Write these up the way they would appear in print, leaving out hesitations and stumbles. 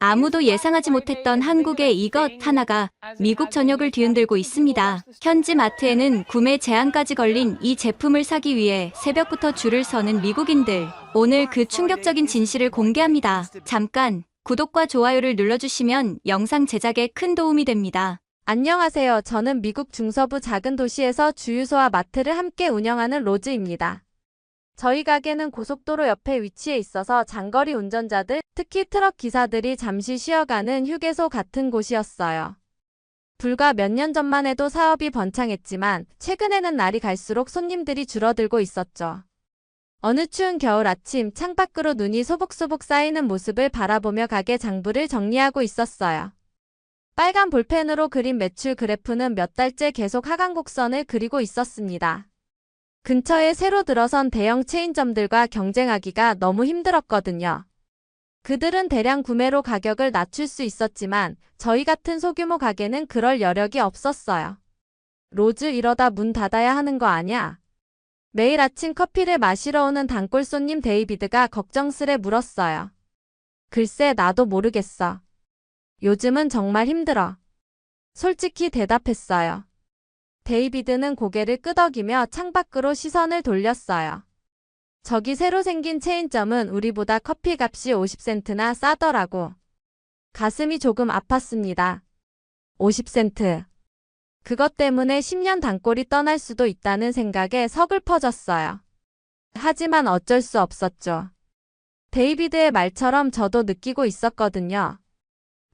아무도 예상하지 못했던 한국의 이것 하나가 미국 전역을 뒤흔들고 있습니다. 현지 마트에는 구매 제한까지 걸린 이 제품을 사기 위해 새벽부터 줄을 서는 미국인들. 오늘 그 충격적인 진실을 공개합니다. 잠깐 구독과 좋아요를 눌러주시면 영상 제작에 큰 도움이 됩니다. 안녕하세요. 저는 미국 중서부 작은 도시에서 주유소와 마트를 함께 운영하는 로즈입니다. 저희 가게는 고속도로 옆에 위치해 있어서 장거리 운전자들, 특히 트럭 기사들이 잠시 쉬어가는 휴게소 같은 곳이었어요. 불과 몇 년 전만 해도 사업이 번창했지만 최근에는 날이 갈수록 손님들이 줄어들고 있었죠. 어느 추운 겨울 아침 창밖으로 눈이 소복소복 쌓이는 모습을 바라보며 가게 장부를 정리하고 있었어요. 빨간 볼펜으로 그린 매출 그래프는 몇 달째 계속 하강 곡선을 그리고 있었습니다. 근처에 새로 들어선 대형 체인점들과 경쟁하기가 너무 힘들었거든요. 그들은 대량 구매로 가격을 낮출 수 있었지만 저희 같은 소규모 가게는 그럴 여력이 없었어요. 로즈, 이러다 문 닫아야 하는 거 아냐? 매일 아침 커피를 마시러 오는 단골 손님 데이비드가 걱정스레 물었어요. 글쎄, 나도 모르겠어. 요즘은 정말 힘들어. 솔직히 대답했어요. 데이비드는 고개를 끄덕이며 창밖으로 시선을 돌렸어요. 저기 새로 생긴 체인점은 우리보다 커피값이 50센트나 싸더라고. 가슴이 조금 아팠습니다. 50센트. 그것 때문에 10년 단골이 떠날 수도 있다는 생각에 서글퍼졌어요. 하지만 어쩔 수 없었죠. 데이비드의 말처럼 저도 느끼고 있었거든요.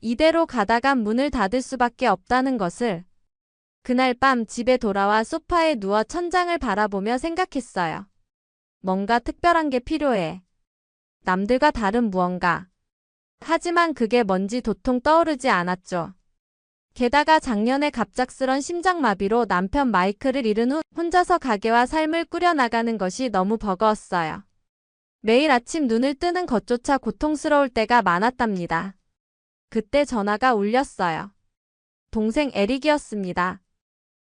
이대로 가다간 문을 닫을 수밖에 없다는 것을. 그날 밤 집에 돌아와 소파에 누워 천장을 바라보며 생각했어요. 뭔가 특별한 게 필요해. 남들과 다른 무언가. 하지만 그게 뭔지 도통 떠오르지 않았죠. 게다가 작년에 갑작스런 심장마비로 남편 마이클을 잃은 후 혼자서 가게와 삶을 꾸려나가는 것이 너무 버거웠어요. 매일 아침 눈을 뜨는 것조차 고통스러울 때가 많았답니다. 그때 전화가 울렸어요. 동생 에릭이었습니다.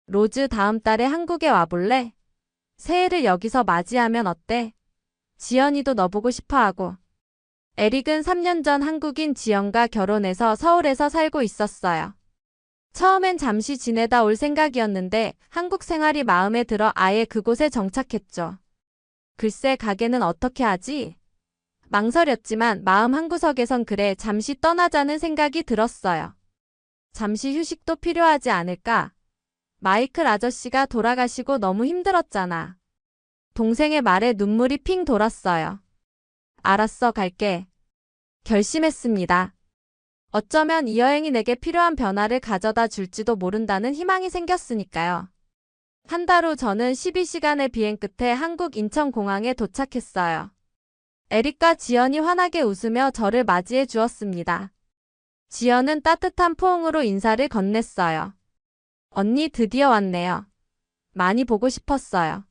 로즈, 다음 달에 한국에 와볼래? 새해를 여기서 맞이하면 어때? 지연이도 너 보고 싶어하고. 에릭은 3년 전 한국인 지연과 결혼해서 서울에서 살고 있었어요. 처음엔 잠시 지내다 올 생각이었는데 한국 생활이 마음에 들어 아예 그곳에 정착했죠. 글쎄, 가게는 어떻게 하지? 망설였지만 마음 한구석에선 그래, 잠시 떠나자는 생각이 들었어요. 잠시 휴식도 필요하지 않을까? 마이클 아저씨가 돌아가시고 너무 힘들었잖아. 동생의 말에 눈물이 핑 돌았어요. 알았어, 갈게. 결심했습니다. 어쩌면 이 여행이 내게 필요한 변화를 가져다 줄지도 모른다는 희망이 생겼으니까요. 한 달 후 저는 12시간의 비행 끝에 한국 인천공항에 도착했어요. 에릭과 지연이 환하게 웃으며 저를 맞이해 주었습니다. 지연은 따뜻한 포옹으로 인사를 건넸어요. 언니, 드디어 왔네요. 많이 보고 싶었어요.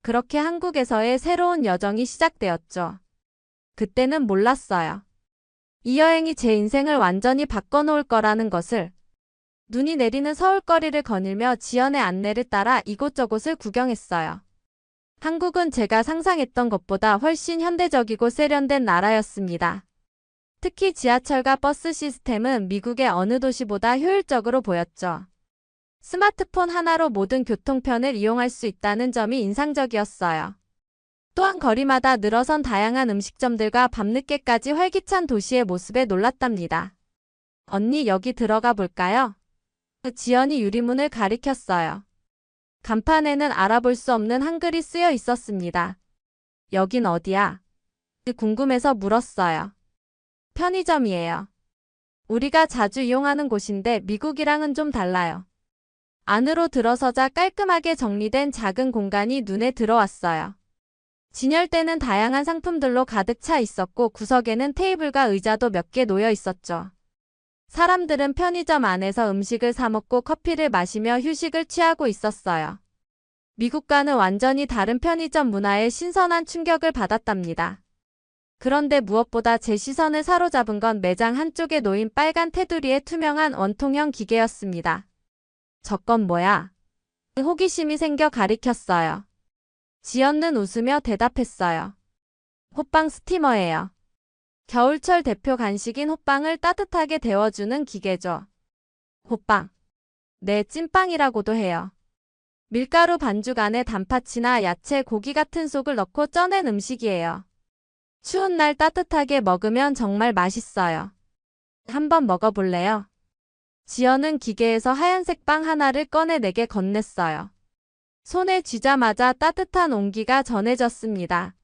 그렇게 한국에서의 새로운 여정이 시작되었죠. 그때는 몰랐어요. 이 여행이 제 인생을 완전히 바꿔놓을 거라는 것을. 눈이 내리는 서울거리를 거닐며 지연의 안내를 따라 이곳저곳을 구경했어요. 한국은 제가 상상했던 것보다 훨씬 현대적이고 세련된 나라였습니다. 특히 지하철과 버스 시스템은 미국의 어느 도시보다 효율적으로 보였죠. 스마트폰 하나로 모든 교통편을 이용할 수 있다는 점이 인상적이었어요. 또한 거리마다 늘어선 다양한 음식점들과 밤늦게까지 활기찬 도시의 모습에 놀랐답니다. 언니, 여기 들어가 볼까요? 지연이 유리문을 가리켰어요. 간판에는 알아볼 수 없는 한글이 쓰여 있었습니다. 여긴 어디야? 궁금해서 물었어요. 편의점이에요. 우리가 자주 이용하는 곳인데 미국이랑은 좀 달라요. 안으로 들어서자 깔끔하게 정리된 작은 공간이 눈에 들어왔어요. 진열대는 다양한 상품들로 가득 차 있었고 구석에는 테이블과 의자도 몇 개 놓여 있었죠. 사람들은 편의점 안에서 음식을 사 먹고 커피를 마시며 휴식을 취하고 있었어요. 미국과는 완전히 다른 편의점 문화에 신선한 충격을 받았답니다. 그런데 무엇보다 제 시선을 사로잡은 건 매장 한쪽에 놓인 빨간 테두리의 투명한 원통형 기계였습니다. 저건 뭐야? 호기심이 생겨 가리켰어요. 지연은 웃으며 대답했어요. 호빵 스티머예요. 겨울철 대표 간식인 호빵을 따뜻하게 데워주는 기계죠. 호빵. 네, 찐빵이라고도 해요. 밀가루 반죽 안에 단팥이나 야채, 고기 같은 속을 넣고 쪄낸 음식이에요. 추운 날 따뜻하게 먹으면 정말 맛있어요. 한번 먹어볼래요? 지연은 기계에서 하얀색 빵 하나를 꺼내 내게 건넸어요. 손에 쥐자마자 따뜻한 온기가 전해졌습니다.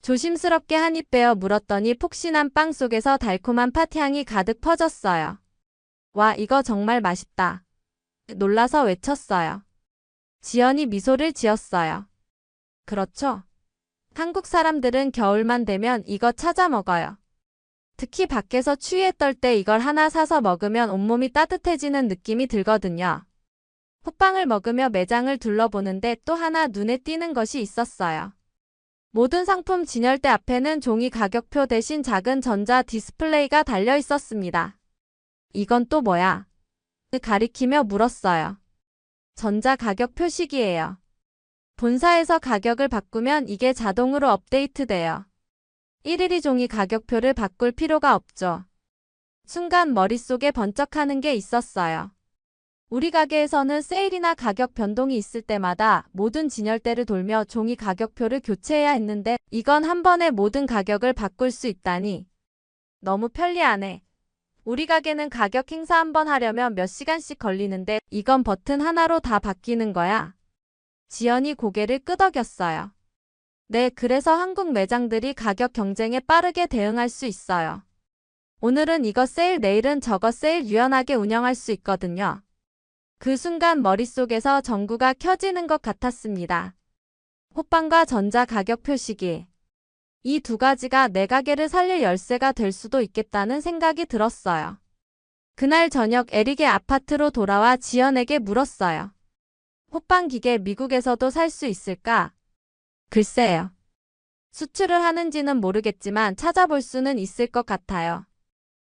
조심스럽게 한 입 빼어 물었더니 폭신한 빵 속에서 달콤한 팥향이 가득 퍼졌어요. 와, 이거 정말 맛있다. 놀라서 외쳤어요. 지연이 미소를 지었어요. 그렇죠. 한국 사람들은 겨울만 되면 이거 찾아 먹어요. 특히 밖에서 추위에 떨 때 이걸 하나 사서 먹으면 온몸이 따뜻해지는 느낌이 들거든요. 호빵을 먹으며 매장을 둘러보는데 또 하나 눈에 띄는 것이 있었어요. 모든 상품 진열대 앞에는 종이 가격표 대신 작은 전자 디스플레이가 달려 있었습니다. 이건 또 뭐야? 가리키며 물었어요. 전자 가격 표식이에요. 본사에서 가격을 바꾸면 이게 자동으로 업데이트돼요. 일일이 종이 가격표를 바꿀 필요가 없죠. 순간 머릿속에 번쩍하는 게 있었어요. 우리 가게에서는 세일이나 가격 변동이 있을 때마다 모든 진열대를 돌며 종이 가격표를 교체해야 했는데 이건 한 번에 모든 가격을 바꿀 수 있다니. 너무 편리하네. 우리 가게는 가격 행사 한 번 하려면 몇 시간씩 걸리는데 이건 버튼 하나로 다 바뀌는 거야. 지연이 고개를 끄덕였어요. 네, 그래서 한국 매장들이 가격 경쟁에 빠르게 대응할 수 있어요. 오늘은 이거 세일, 내일은 저거 세일 유연하게 운영할 수 있거든요. 그 순간 머릿속에서 전구가 켜지는 것 같았습니다. 호빵과 전자 가격 표시기. 이 두 가지가 내 가게를 살릴 열쇠가 될 수도 있겠다는 생각이 들었어요. 그날 저녁 에릭의 아파트로 돌아와 지연에게 물었어요. 호빵 기계 미국에서도 살 수 있을까? 글쎄요. 수출을 하는지는 모르겠지만 찾아볼 수는 있을 것 같아요.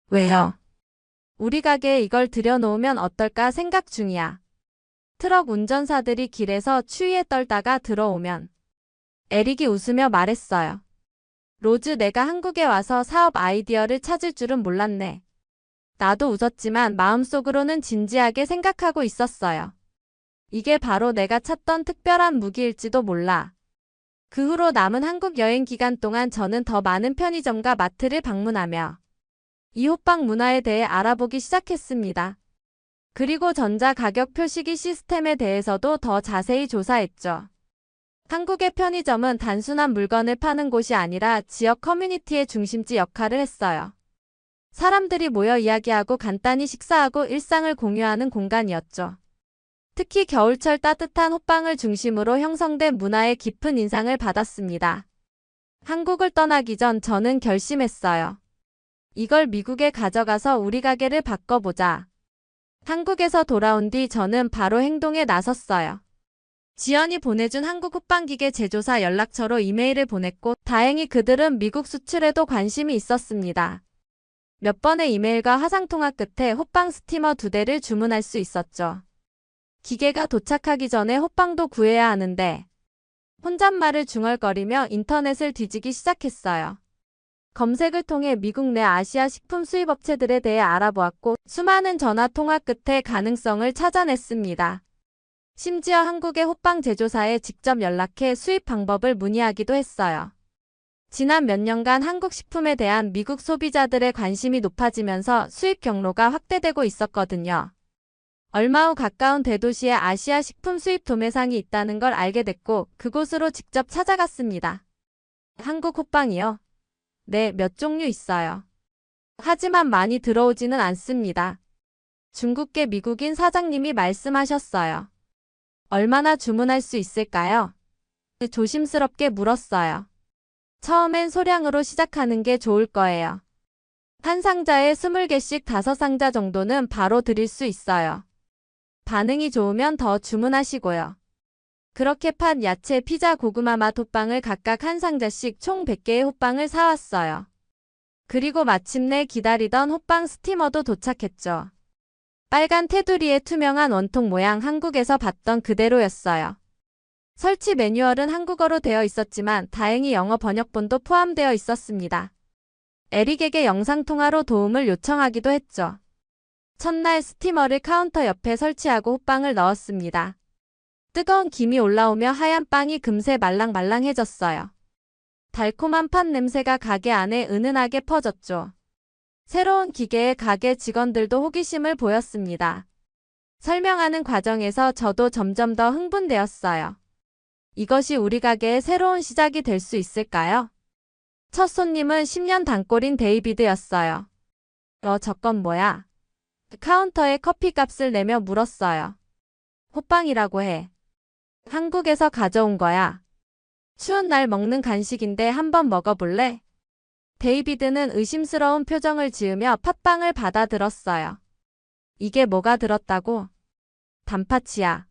왜요? 우리 가게에 이걸 들여놓으면 어떨까 생각 중이야. 트럭 운전사들이 길에서 추위에 떨다가 들어오면. 에릭이 웃으며 말했어요. 로즈, 내가 한국에 와서 사업 아이디어를 찾을 줄은 몰랐네. 나도 웃었지만 마음속으로는 진지하게 생각하고 있었어요. 이게 바로 내가 찾던 특별한 무기일지도 몰라. 그 후로 남은 한국 여행 기간 동안 저는 더 많은 편의점과 마트를 방문하며 이 호빵 문화에 대해 알아보기 시작했습니다. 그리고 전자 가격 표시기 시스템에 대해서도 더 자세히 조사했죠. 한국의 편의점은 단순한 물건을 파는 곳이 아니라 지역 커뮤니티의 중심지 역할을 했어요. 사람들이 모여 이야기하고 간단히 식사하고 일상을 공유하는 공간이었죠. 특히 겨울철 따뜻한 호빵을 중심으로 형성된 문화에 깊은 인상을 받았습니다. 한국을 떠나기 전 저는 결심했어요. 이걸 미국에 가져가서 우리 가게를 바꿔보자. 한국에서 돌아온 뒤 저는 바로 행동에 나섰어요. 지연이 보내준 한국 호빵기계 제조사 연락처로 이메일을 보냈고 다행히 그들은 미국 수출에도 관심이 있었습니다. 몇 번의 이메일과 화상통화 끝에 호빵 스티머 2대를 주문할 수 있었죠. 기계가 도착하기 전에 호빵도 구해야 하는데 혼잣말을 중얼거리며 인터넷을 뒤지기 시작했어요. 검색을 통해 미국 내 아시아 식품 수입업체들에 대해 알아보았고 수많은 전화 통화 끝에 가능성을 찾아냈습니다. 심지어 한국의 호빵 제조사에 직접 연락해 수입 방법을 문의하기도 했어요. 지난 몇 년간 한국 식품에 대한 미국 소비자들의 관심이 높아지면서 수입 경로가 확대되고 있었거든요. 얼마 후 가까운 대도시에 아시아 식품 수입 도매상이 있다는 걸 알게 됐고 그곳으로 직접 찾아갔습니다. 한국 호빵이요? 네, 몇 종류 있어요. 하지만 많이 들어오지는 않습니다. 중국계 미국인 사장님이 말씀하셨어요. 얼마나 주문할 수 있을까요? 조심스럽게 물었어요. 처음엔 소량으로 시작하는 게 좋을 거예요. 한 상자에 20개씩 5상자 정도는 바로 드릴 수 있어요. 반응이 좋으면 더 주문하시고요. 그렇게 팥, 야채, 피자, 고구마 맛 호빵을 각각 한 상자씩 총 100개의 호빵을 사왔어요. 그리고 마침내 기다리던 호빵 스티머도 도착했죠. 빨간 테두리의 투명한 원통 모양, 한국에서 봤던 그대로였어요. 설치 매뉴얼은 한국어로 되어 있었지만 다행히 영어 번역본도 포함되어 있었습니다. 에릭에게 영상통화로 도움을 요청하기도 했죠. 첫날 스티머를 카운터 옆에 설치하고 호빵을 넣었습니다. 뜨거운 김이 올라오며 하얀 빵이 금세 말랑말랑해졌어요. 달콤한 팥 냄새가 가게 안에 은은하게 퍼졌죠. 새로운 기계에 가게 직원들도 호기심을 보였습니다. 설명하는 과정에서 저도 점점 더 흥분되었어요. 이것이 우리 가게의 새로운 시작이 될 수 있을까요? 첫 손님은 10년 단골인 데이비드였어요. 저건 뭐야? 카운터에 커피값을 내며 물었어요. 호빵이라고 해. 한국에서 가져온 거야. 추운 날 먹는 간식인데 한번 먹어볼래? 데이비드는 의심스러운 표정을 지으며 팥빵을 받아들었어요. 이게 뭐가 들었다고? 단팥이야.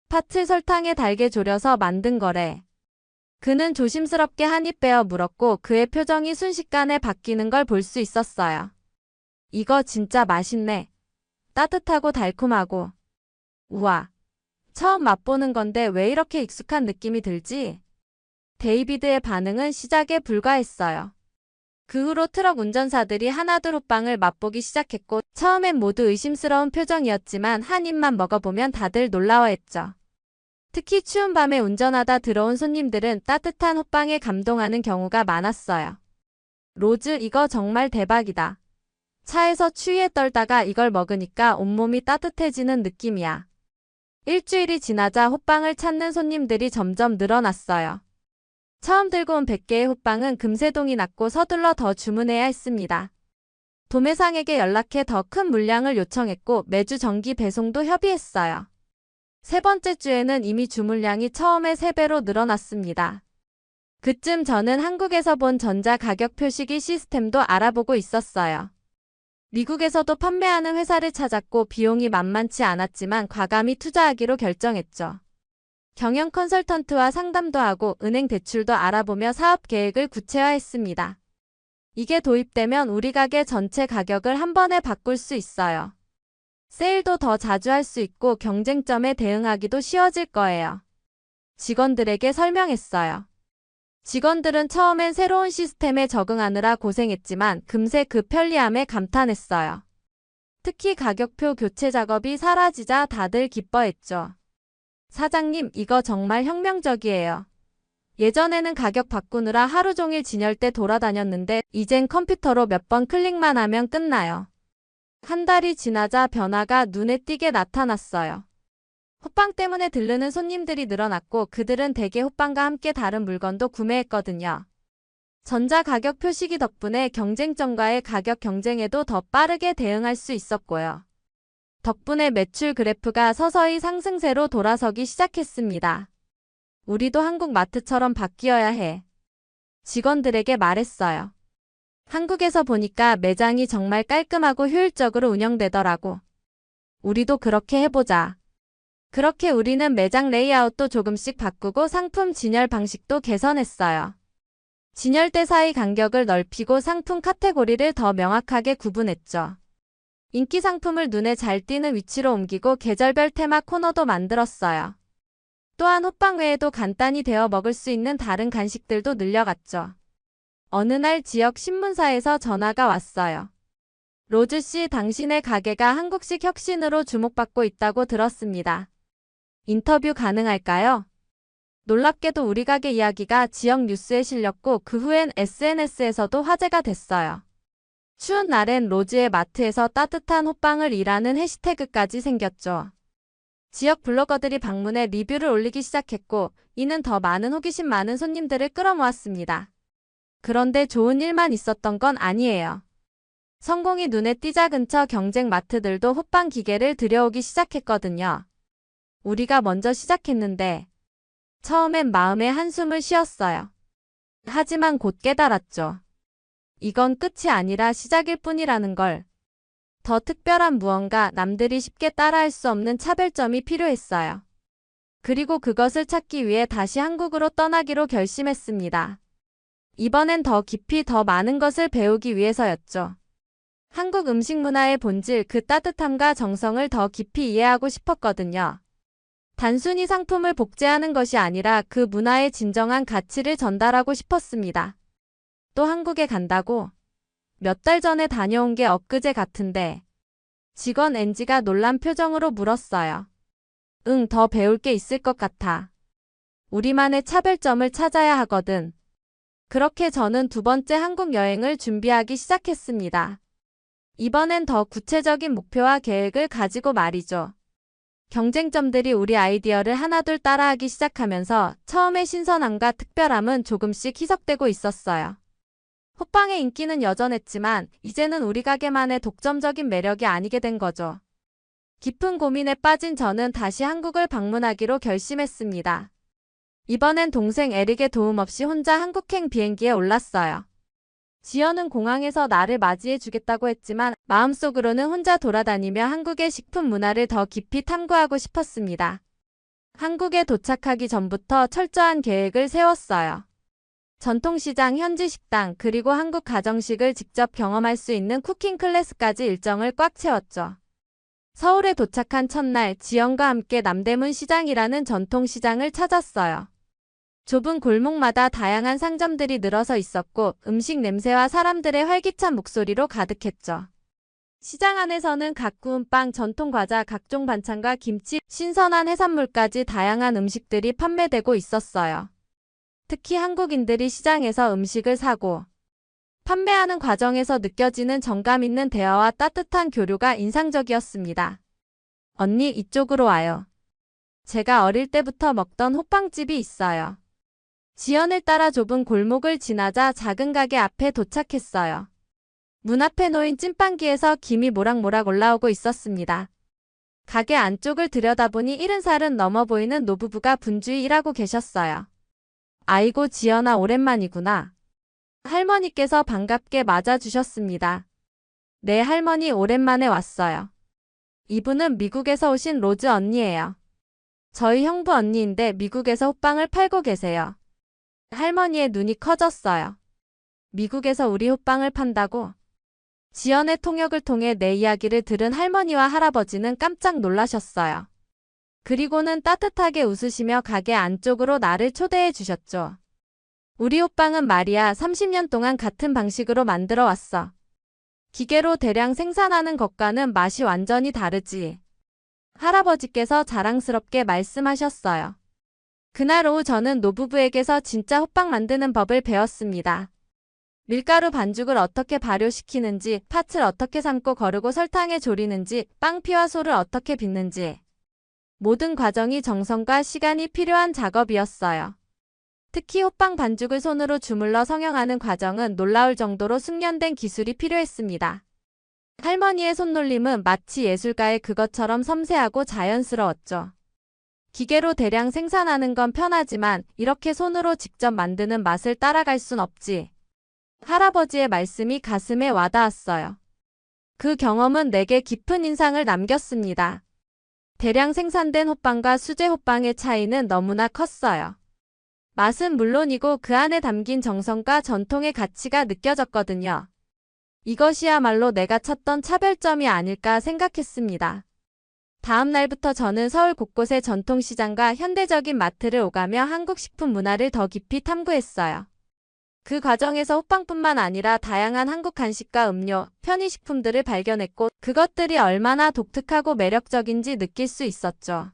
팥을 설탕에 달게 졸여서 만든 거래. 그는 조심스럽게 한 입 빼어 물었고 그의 표정이 순식간에 바뀌는 걸 볼 수 있었어요. 이거 진짜 맛있네. 따뜻하고 달콤하고. 우와. 처음 맛보는 건데 왜 이렇게 익숙한 느낌이 들지? 데이비드의 반응은 시작에 불과했어요. 그 후로 트럭 운전사들이 하나둘 호빵을 맛보기 시작했고 처음엔 모두 의심스러운 표정이었지만 한 입만 먹어보면 다들 놀라워했죠. 특히 추운 밤에 운전하다 들어온 손님들은 따뜻한 호빵에 감동하는 경우가 많았어요. 로즈, 이거 정말 대박이다. 차에서 추위에 떨다가 이걸 먹으니까 온몸이 따뜻해지는 느낌이야. 일주일이 지나자 호빵을 찾는 손님들이 점점 늘어났어요. 처음 들고 온 100개의 호빵은 금세 동이 났고 서둘러 더 주문해야 했습니다. 도매상에게 연락해 더 큰 물량을 요청했고 매주 정기 배송도 협의했어요. 세 번째 주에는 이미 주문량이 처음의 3배로 늘어났습니다. 그쯤 저는 한국에서 본 전자 가격 표시기 시스템도 알아보고 있었어요. 미국에서도 판매하는 회사를 찾았고 비용이 만만치 않았지만 과감히 투자하기로 결정했죠. 경영 컨설턴트와 상담도 하고 은행 대출도 알아보며 사업 계획을 구체화했습니다. 이게 도입되면 우리 가게 전체 가격을 한 번에 바꿀 수 있어요. 세일도 더 자주 할 수 있고 경쟁점에 대응하기도 쉬워질 거예요. 직원들에게 설명했어요. 직원들은 처음엔 새로운 시스템에 적응하느라 고생했지만 금세 그 편리함에 감탄했어요. 특히 가격표 교체 작업이 사라지자 다들 기뻐했죠. 사장님, 이거 정말 혁명적이에요. 예전에는 가격 바꾸느라 하루 종일 진열대 돌아다녔는데 이젠 컴퓨터로 몇 번 클릭만 하면 끝나요. 한 달이 지나자 변화가 눈에 띄게 나타났어요. 호빵 때문에 들르는 손님들이 늘어났고 그들은 대개 호빵과 함께 다른 물건도 구매했거든요. 전자가격 표시기 덕분에 경쟁점과의 가격 경쟁에도 더 빠르게 대응할 수 있었고요. 덕분에 매출 그래프가 서서히 상승세로 돌아서기 시작했습니다. 우리도 한국 마트처럼 바뀌어야 해. 직원들에게 말했어요. 한국에서 보니까 매장이 정말 깔끔하고 효율적으로 운영되더라고. 우리도 그렇게 해보자. 그렇게 우리는 매장 레이아웃도 조금씩 바꾸고 상품 진열 방식도 개선했어요. 진열대 사이 간격을 넓히고 상품 카테고리를 더 명확하게 구분했죠. 인기 상품을 눈에 잘 띄는 위치로 옮기고 계절별 테마 코너도 만들었어요. 또한 호빵 외에도 간단히 데워 먹을 수 있는 다른 간식들도 늘려갔죠. 어느 날 지역 신문사에서 전화가 왔어요. 로즈 씨, 당신의 가게가 한국식 혁신으로 주목받고 있다고 들었습니다. 인터뷰 가능할까요? 놀랍게도 우리 가게 이야기가 지역 뉴스에 실렸고 그 후엔 SNS에서도 화제가 됐어요. 추운 날엔 로즈의 마트에서 따뜻한 호빵을 이라는 해시태그까지 생겼죠. 지역 블로거들이 방문해 리뷰를 올리기 시작했고 이는 더 많은 호기심 많은 손님들을 끌어모았습니다. 그런데 좋은 일만 있었던 건 아니에요. 성공이 눈에 띄자 근처 경쟁 마트들도 호빵 기계를 들여오기 시작했거든요. 우리가 먼저 시작했는데 처음엔 마음에 한숨을 쉬었어요. 하지만 곧 깨달았죠. 이건 끝이 아니라 시작일 뿐이라는 걸. 더 특별한 무언가, 남들이 쉽게 따라할 수 없는 차별점이 필요했어요. 그리고 그것을 찾기 위해 다시 한국으로 떠나기로 결심했습니다. 이번엔 더 깊이 더 많은 것을 배우기 위해서였죠. 한국 음식 문화의 본질, 그 따뜻함과 정성을 더 깊이 이해하고 싶었거든요. 단순히 상품을 복제하는 것이 아니라 그 문화의 진정한 가치를 전달하고 싶었습니다. 또 한국에 간다고? 몇 달 전에 다녀온 게 엊그제 같은데. 직원 NG가 놀란 표정으로 물었어요. 응, 더 배울 게 있을 것 같아. 우리만의 차별점을 찾아야 하거든. 그렇게 저는 두 번째 한국 여행을 준비하기 시작했습니다. 이번엔 더 구체적인 목표와 계획을 가지고 말이죠. 경쟁점들이 우리 아이디어를 하나둘 따라하기 시작하면서 처음의 신선함과 특별함은 조금씩 희석되고 있었어요. 호빵의 인기는 여전했지만 이제는 우리 가게만의 독점적인 매력이 아니게 된 거죠. 깊은 고민에 빠진 저는 다시 한국을 방문하기로 결심했습니다. 이번엔 동생 에릭의 도움 없이 혼자 한국행 비행기에 올랐어요. 지연은 공항에서 나를 맞이해 주겠다고 했지만 마음속으로는 혼자 돌아다니며 한국의 식품 문화를 더 깊이 탐구하고 싶었습니다. 한국에 도착하기 전부터 철저한 계획을 세웠어요. 전통시장, 현지 식당, 그리고 한국 가정식을 직접 경험할 수 있는 쿠킹 클래스까지 일정을 꽉 채웠죠. 서울에 도착한 첫날 지연과 함께 남대문 시장이라는 전통시장을 찾았어요. 좁은 골목마다 다양한 상점들이 늘어서 있었고 음식 냄새와 사람들의 활기찬 목소리로 가득했죠. 시장 안에서는 갓 구운 빵, 전통 과자, 각종 반찬과 김치, 신선한 해산물까지 다양한 음식들이 판매되고 있었어요. 특히 한국인들이 시장에서 음식을 사고 판매하는 과정에서 느껴지는 정감 있는 대화와 따뜻한 교류가 인상적이었습니다. 언니, 이쪽으로 와요. 제가 어릴 때부터 먹던 호빵집이 있어요. 지연을 따라 좁은 골목을 지나자 작은 가게 앞에 도착했어요. 문 앞에 놓인 찐빵기에서 김이 모락모락 올라오고 있었습니다. 가게 안쪽을 들여다보니 70살은 넘어 보이는 노부부가 분주히 일하고 계셨어요. 아이고, 지연아, 오랜만이구나. 할머니께서 반갑게 맞아주셨습니다. 네, 할머니, 오랜만에 왔어요. 이분은 미국에서 오신 로즈 언니예요. 저희 형부 언니인데 미국에서 호빵을 팔고 계세요. 할머니의 눈이 커졌어요. 미국에서 우리 호빵을 판다고? 지연의 통역을 통해 내 이야기를 들은 할머니와 할아버지는 깜짝 놀라셨어요. 그리고는 따뜻하게 웃으시며 가게 안쪽으로 나를 초대해 주셨죠. 우리 호빵은 말이야 30년 동안 같은 방식으로 만들어 왔어. 기계로 대량 생산하는 것과는 맛이 완전히 다르지. 할아버지께서 자랑스럽게 말씀하셨어요. 그날 오후 저는 노부부에게서 진짜 호빵 만드는 법을 배웠습니다. 밀가루 반죽을 어떻게 발효시키는지, 팥을 어떻게 삶고 거르고 설탕에 졸이는지, 빵피와 소를 어떻게 빚는지. 모든 과정이 정성과 시간이 필요한 작업이었어요. 특히 호빵 반죽을 손으로 주물러 성형하는 과정은 놀라울 정도로 숙련된 기술이 필요했습니다. 할머니의 손놀림은 마치 예술가의 그것처럼 섬세하고 자연스러웠죠. 기계로 대량 생산하는 건 편하지만 이렇게 손으로 직접 만드는 맛을 따라갈 순 없지. 할아버지의 말씀이 가슴에 와닿았어요. 그 경험은 내게 깊은 인상을 남겼습니다. 대량 생산된 호빵과 수제 호빵의 차이는 너무나 컸어요. 맛은 물론이고 그 안에 담긴 정성과 전통의 가치가 느껴졌거든요. 이것이야말로 내가 찾던 차별점이 아닐까 생각했습니다. 다음 날부터 저는 서울 곳곳의 전통시장과 현대적인 마트를 오가며 한국 식품 문화를 더 깊이 탐구했어요. 그 과정에서 호빵뿐만 아니라 다양한 한국 간식과 음료, 편의식품들을 발견했고 그것들이 얼마나 독특하고 매력적인지 느낄 수 있었죠.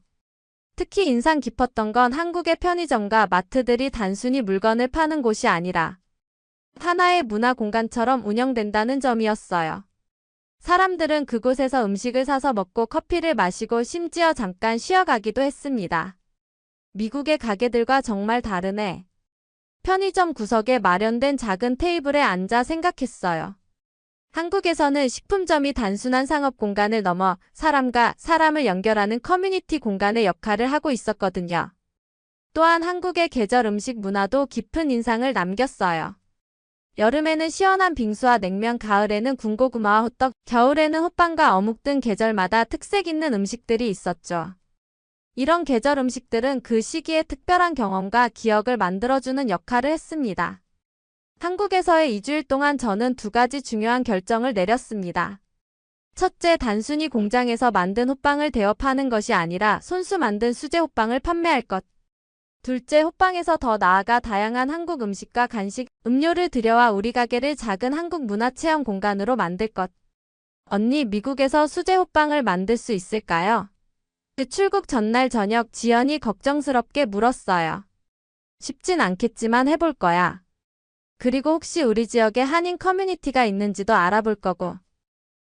특히 인상 깊었던 건 한국의 편의점과 마트들이 단순히 물건을 파는 곳이 아니라 하나의 문화 공간처럼 운영된다는 점이었어요. 사람들은 그곳에서 음식을 사서 먹고 커피를 마시고 심지어 잠깐 쉬어가기도 했습니다. 미국의 가게들과 정말 다르네. 편의점 구석에 마련된 작은 테이블에 앉아 생각했어요. 한국에서는 식품점이 단순한 상업 공간을 넘어 사람과 사람을 연결하는 커뮤니티 공간의 역할을 하고 있었거든요. 또한 한국의 계절 음식 문화도 깊은 인상을 남겼어요. 여름에는 시원한 빙수와 냉면, 가을에는 군고구마와 호떡, 겨울에는 호빵과 어묵 등 계절마다 특색 있는 음식들이 있었죠. 이런 계절 음식들은 그 시기의 특별한 경험과 기억을 만들어주는 역할을 했습니다. 한국에서의 2주일 동안 저는 두 가지 중요한 결정을 내렸습니다. 첫째, 단순히 공장에서 만든 호빵을 대여 파는 것이 아니라 손수 만든 수제 호빵을 판매할 것. 둘째, 호빵에서 더 나아가 다양한 한국 음식과 간식, 음료를 들여와 우리 가게를 작은 한국 문화체험 공간으로 만들 것. 언니, 미국에서 수제 호빵을 만들 수 있을까요? 출국 전날 저녁 지연이 걱정스럽게 물었어요. 쉽진 않겠지만 해볼 거야. 그리고 혹시 우리 지역에 한인 커뮤니티가 있는지도 알아볼 거고.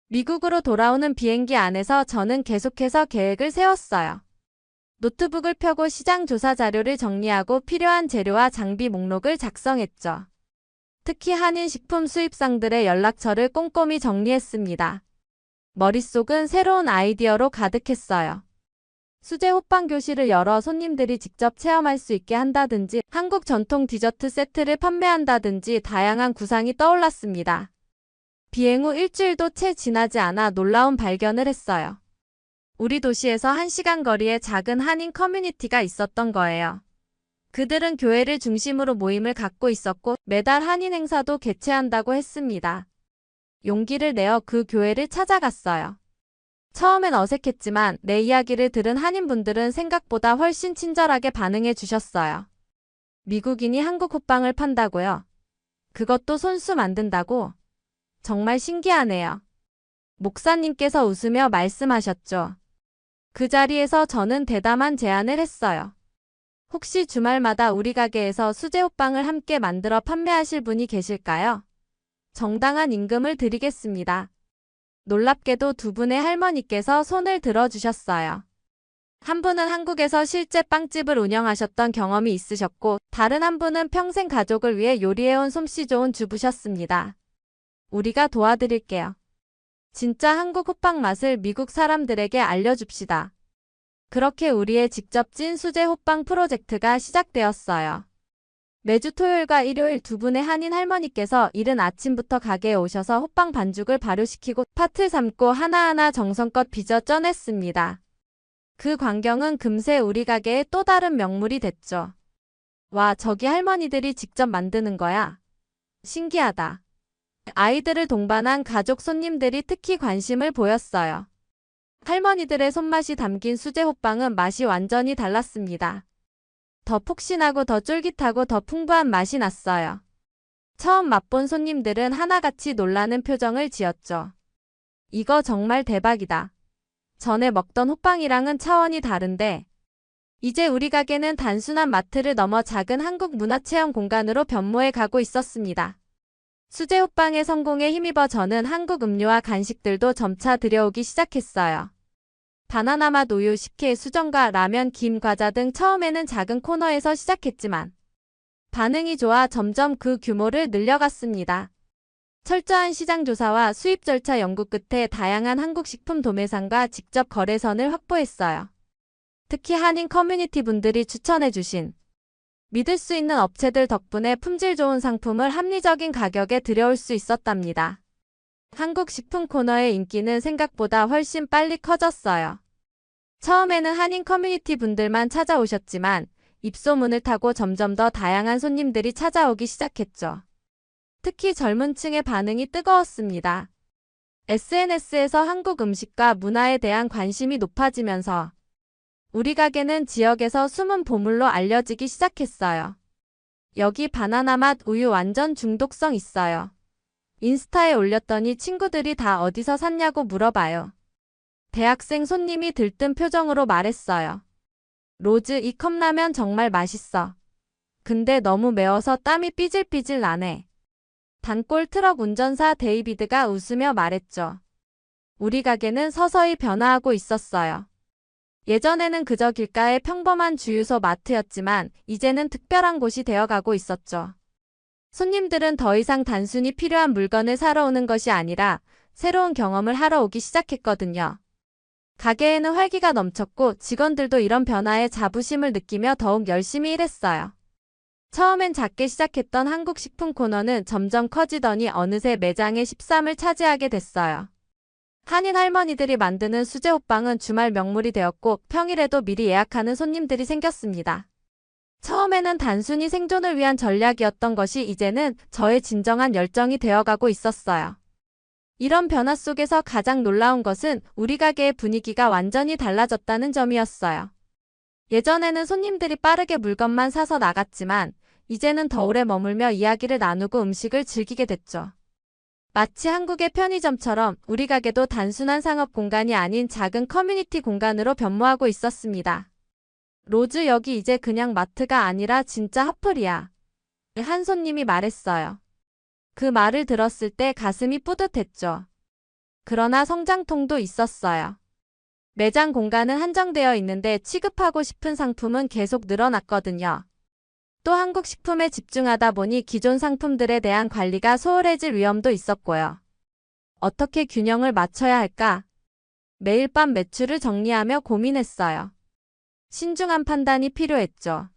미국으로 돌아오는 비행기 안에서 저는 계속해서 계획을 세웠어요. 노트북을 펴고 시장 조사 자료를 정리하고 필요한 재료와 장비 목록을 작성했죠. 특히 한인 식품 수입상들의 연락처를 꼼꼼히 정리했습니다. 머릿속은 새로운 아이디어로 가득했어요. 수제 호빵 교실을 열어 손님들이 직접 체험할 수 있게 한다든지 한국 전통 디저트 세트를 판매한다든지 다양한 구상이 떠올랐습니다. 비행 후 일주일도 채 지나지 않아 놀라운 발견을 했어요. 우리 도시에서 1시간 거리에 작은 한인 커뮤니티가 있었던 거예요. 그들은 교회를 중심으로 모임을 갖고 있었고 매달 한인 행사도 개최한다고 했습니다. 용기를 내어 그 교회를 찾아갔어요. 처음엔 어색했지만 내 이야기를 들은 한인분들은 생각보다 훨씬 친절하게 반응해 주셨어요. 미국인이 한국 호빵을 판다고요? 그것도 손수 만든다고? 정말 신기하네요. 목사님께서 웃으며 말씀하셨죠. 그 자리에서 저는 대담한 제안을 했어요. 혹시 주말마다 우리 가게에서 수제 호빵을 함께 만들어 판매하실 분이 계실까요? 정당한 임금을 드리겠습니다. 놀랍게도 두 분의 할머니께서 손을 들어주셨어요. 한 분은 한국에서 실제 빵집을 운영하셨던 경험이 있으셨고 다른 한 분은 평생 가족을 위해 요리해온 솜씨 좋은 주부셨습니다. 우리가 도와드릴게요. 진짜 한국 호빵 맛을 미국 사람들에게 알려줍시다. 그렇게 우리의 직접 찐 수제 호빵 프로젝트가 시작되었어요. 매주 토요일과 일요일 두 분의 한인 할머니께서 이른 아침부터 가게에 오셔서 호빵 반죽을 발효시키고 팥을 삶고 하나하나 정성껏 빚어 쪄냈습니다. 그 광경은 금세 우리 가게의 또 다른 명물이 됐죠. 와, 저기 할머니들이 직접 만드는 거야. 신기하다. 아이들을 동반한 가족 손님들이 특히 관심을 보였어요. 할머니들의 손맛이 담긴 수제 호빵은 맛이 완전히 달랐습니다. 더 폭신하고 더 쫄깃하고 더 풍부한 맛이 났어요. 처음 맛본 손님들은 하나같이 놀라는 표정을 지었죠. 이거 정말 대박이다. 전에 먹던 호빵이랑은 차원이 다른데 이제 우리 가게는 단순한 마트를 넘어 작은 한국 문화체험 공간으로 변모해 가고 있었습니다. 수제 호빵의 성공에 힘입어 저는 한국 음료와 간식들도 점차 들여오기 시작했어요. 바나나 맛 우유, 식혜, 수정과 라면, 김, 과자 등 처음에는 작은 코너에서 시작했지만 반응이 좋아 점점 그 규모를 늘려갔습니다. 철저한 시장 조사와 수입 절차 연구 끝에 다양한 한국 식품 도매상과 직접 거래선을 확보했어요. 특히 한인 커뮤니티 분들이 추천해주신 믿을 수 있는 업체들 덕분에 품질 좋은 상품을 합리적인 가격에 들여올 수 있었답니다. 한국 식품 코너의 인기는 생각보다 훨씬 빨리 커졌어요. 처음에는 한인 커뮤니티 분들만 찾아오셨지만 입소문을 타고 점점 더 다양한 손님들이 찾아오기 시작했죠. 특히 젊은 층의 반응이 뜨거웠습니다. SNS에서 한국 음식과 문화에 대한 관심이 높아지면서 우리 가게는 지역에서 숨은 보물로 알려지기 시작했어요. 여기 바나나 맛 우유 완전 중독성 있어요. 인스타에 올렸더니 친구들이 다 어디서 샀냐고 물어봐요. 대학생 손님이 들뜬 표정으로 말했어요. 로즈, 이 컵라면 정말 맛있어. 근데 너무 매워서 땀이 삐질삐질 나네. 단골 트럭 운전사 데이비드가 웃으며 말했죠. 우리 가게는 서서히 변화하고 있었어요. 예전에는 그저 길가의 평범한 주유소 마트였지만 이제는 특별한 곳이 되어가고 있었죠. 손님들은 더 이상 단순히 필요한 물건을 사러 오는 것이 아니라 새로운 경험을 하러 오기 시작했거든요. 가게에는 활기가 넘쳤고 직원들도 이런 변화에 자부심을 느끼며 더욱 열심히 일했어요. 처음엔 작게 시작했던 한국 식품 코너는 점점 커지더니 어느새 매장의 13을 차지하게 됐어요. 한인 할머니들이 만드는 수제 호빵은 주말 명물이 되었고 평일에도 미리 예약하는 손님들이 생겼습니다. 처음에는 단순히 생존을 위한 전략이었던 것이 이제는 저의 진정한 열정이 되어가고 있었어요. 이런 변화 속에서 가장 놀라운 것은 우리 가게의 분위기가 완전히 달라졌다는 점이었어요. 예전에는 손님들이 빠르게 물건만 사서 나갔지만 이제는 더 오래 머물며 이야기를 나누고 음식을 즐기게 됐죠. 마치 한국의 편의점처럼 우리 가게도 단순한 상업 공간이 아닌 작은 커뮤니티 공간으로 변모하고 있었습니다. 로즈, 여기 이제 그냥 마트가 아니라 진짜 핫플이야. 한 손님이 말했어요. 그 말을 들었을 때 가슴이 뿌듯했죠. 그러나 성장통도 있었어요. 매장 공간은 한정되어 있는데 취급하고 싶은 상품은 계속 늘어났거든요. 또 한국 식품에 집중하다 보니 기존 상품들에 대한 관리가 소홀해질 위험도 있었고요. 어떻게 균형을 맞춰야 할까? 매일 밤 매출을 정리하며 고민했어요. 신중한 판단이 필요했죠.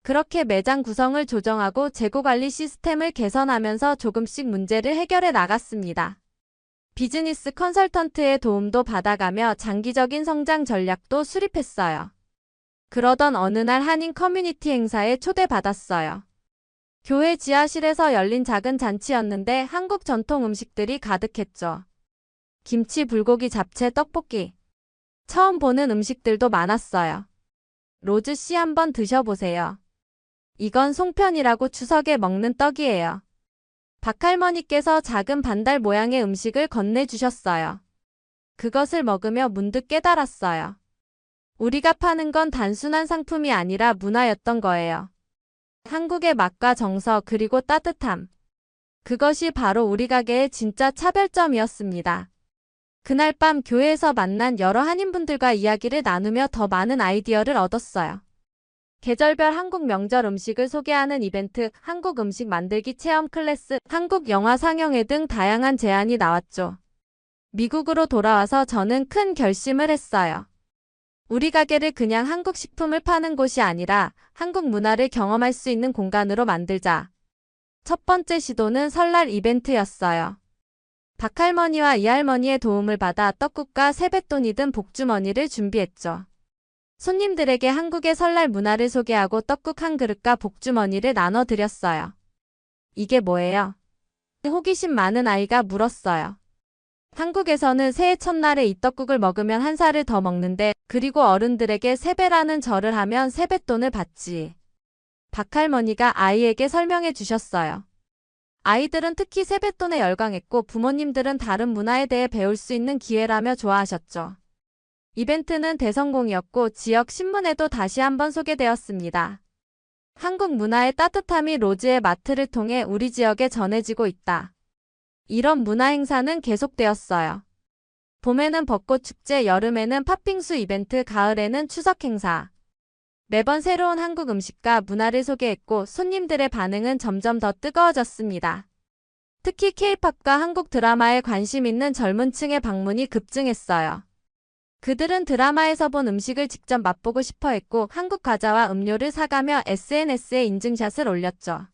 그렇게 매장 구성을 조정하고 재고 관리 시스템을 개선하면서 조금씩 문제를 해결해 나갔습니다. 비즈니스 컨설턴트의 도움도 받아가며 장기적인 성장 전략도 수립했어요. 그러던 어느 날 한인 커뮤니티 행사에 초대받았어요. 교회 지하실에서 열린 작은 잔치였는데 한국 전통 음식들이 가득했죠. 김치, 불고기, 잡채, 떡볶이. 처음 보는 음식들도 많았어요. 로즈 씨, 한번 드셔보세요. 이건 송편이라고 추석에 먹는 떡이에요. 박할머니께서 작은 반달 모양의 음식을 건네주셨어요. 그것을 먹으며 문득 깨달았어요. 우리가 파는 건 단순한 상품이 아니라 문화였던 거예요. 한국의 맛과 정서, 그리고 따뜻함. 그것이 바로 우리 가게의 진짜 차별점이었습니다. 그날 밤 교회에서 만난 여러 한인분들과 이야기를 나누며 더 많은 아이디어를 얻었어요. 계절별 한국 명절 음식을 소개하는 이벤트, 한국 음식 만들기 체험 클래스, 한국 영화 상영회 등 다양한 제안이 나왔죠. 미국으로 돌아와서 저는 큰 결심을 했어요. 우리 가게를 그냥 한국 식품을 파는 곳이 아니라 한국 문화를 경험할 수 있는 공간으로 만들자. 첫 번째 시도는 설날 이벤트였어요. 박할머니와 이할머니의 도움을 받아 떡국과 세뱃돈이 든 복주머니를 준비했죠. 손님들에게 한국의 설날 문화를 소개하고 떡국 한 그릇과 복주머니를 나눠드렸어요. 이게 뭐예요? 호기심 많은 아이가 물었어요. 한국에서는 새해 첫날에 이 떡국을 먹으면 한 살을 더 먹는데, 그리고 어른들에게 세배라는 절을 하면 세뱃돈을 받지. 박할머니가 아이에게 설명해 주셨어요. 아이들은 특히 세뱃돈에 열광했고 부모님들은 다른 문화에 대해 배울 수 있는 기회라며 좋아하셨죠. 이벤트는 대성공이었고 지역 신문에도 다시 한번 소개되었습니다. 한국 문화의 따뜻함이 로즈의 마트를 통해 우리 지역에 전해지고 있다. 이런 문화 행사는 계속되었어요. 봄에는 벚꽃 축제, 여름에는 팥빙수 이벤트, 가을에는 추석 행사. 매번 새로운 한국 음식과 문화를 소개했고 손님들의 반응은 점점 더 뜨거워졌습니다. 특히 K-팝과 한국 드라마에 관심 있는 젊은 층의 방문이 급증했어요. 그들은 드라마에서 본 음식을 직접 맛보고 싶어 했고 한국 과자와 음료를 사가며 SNS에 인증샷을 올렸죠.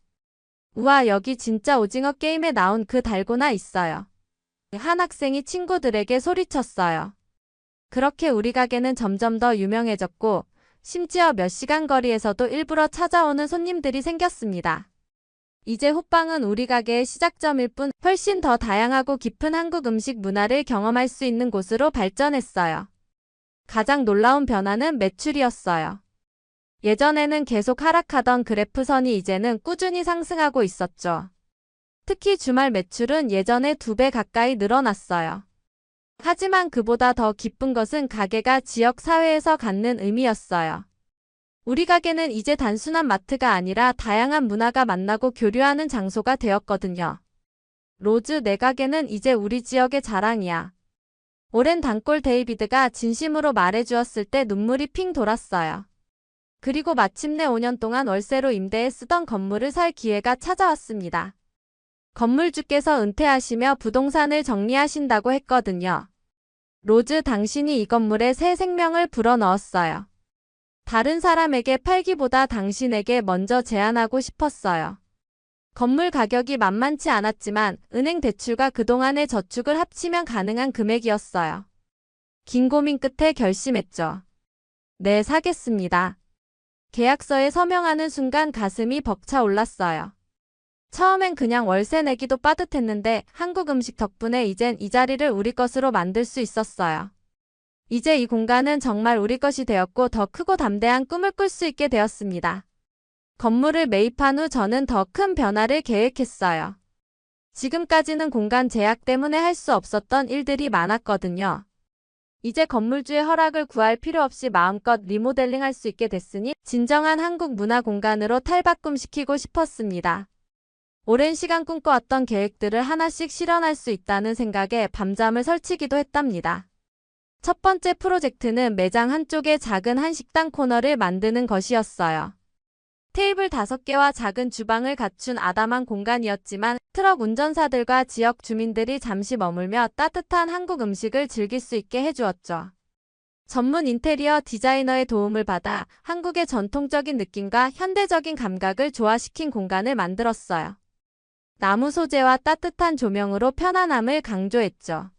우와, 여기 진짜 오징어 게임에 나온 그 달고나 있어요. 한 학생이 친구들에게 소리쳤어요. 그렇게 우리 가게는 점점 더 유명해졌고 심지어 몇 시간 거리에서도 일부러 찾아오는 손님들이 생겼습니다. 이제 호빵은 우리 가게의 시작점일 뿐 훨씬 더 다양하고 깊은 한국 음식 문화를 경험할 수 있는 곳으로 발전했어요. 가장 놀라운 변화는 매출이었어요. 예전에는 계속 하락하던 그래프선이 이제는 꾸준히 상승하고 있었죠. 특히 주말 매출은 예전의 2배 가까이 늘어났어요. 하지만 그보다 더 기쁜 것은 가게가 지역 사회에서 갖는 의미였어요. 우리 가게는 이제 단순한 마트가 아니라 다양한 문화가 만나고 교류하는 장소가 되었거든요. 로즈, 내 가게는 이제 우리 지역의 자랑이야. 오랜 단골 데이비드가 진심으로 말해주었을 때 눈물이 핑 돌았어요. 그리고 마침내 5년 동안 월세로 임대해 쓰던 건물을 살 기회가 찾아왔습니다. 건물주께서 은퇴하시며 부동산을 정리하신다고 했거든요. 로즈, 당신이 이 건물에 새 생명을 불어넣었어요. 다른 사람에게 팔기보다 당신에게 먼저 제안하고 싶었어요. 건물 가격이 만만치 않았지만 은행 대출과 그동안의 저축을 합치면 가능한 금액이었어요. 긴 고민 끝에 결심했죠. 네, 사겠습니다. 계약서에 서명하는 순간 가슴이 벅차 올랐어요. 처음엔 그냥 월세 내기도 빠듯했는데 한국 음식 덕분에 이젠 이 자리를 우리 것으로 만들 수 있었어요. 이제 이 공간은 정말 우리 것이 되었고 더 크고 담대한 꿈을 꿀 수 있게 되었습니다. 건물을 매입한 후 저는 더 큰 변화를 계획했어요. 지금까지는 공간 제약 때문에 할 수 없었던 일들이 많았거든요. 이제 건물주의 허락을 구할 필요 없이 마음껏 리모델링 할 수 있게 됐으니 진정한 한국 문화 공간으로 탈바꿈시키고 싶었습니다. 오랜 시간 꿈꿔왔던 계획들을 하나씩 실현할 수 있다는 생각에 밤잠을 설치기도 했답니다. 첫 번째 프로젝트는 매장 한쪽에 작은 한식당 코너를 만드는 것이었어요. 테이블 5개와 작은 주방을 갖춘 아담한 공간이었지만 트럭 운전사들과 지역 주민들이 잠시 머물며 따뜻한 한국 음식을 즐길 수 있게 해주었죠. 전문 인테리어 디자이너의 도움을 받아 한국의 전통적인 느낌과 현대적인 감각을 조화시킨 공간을 만들었어요. 나무 소재와 따뜻한 조명으로 편안함을 강조했죠.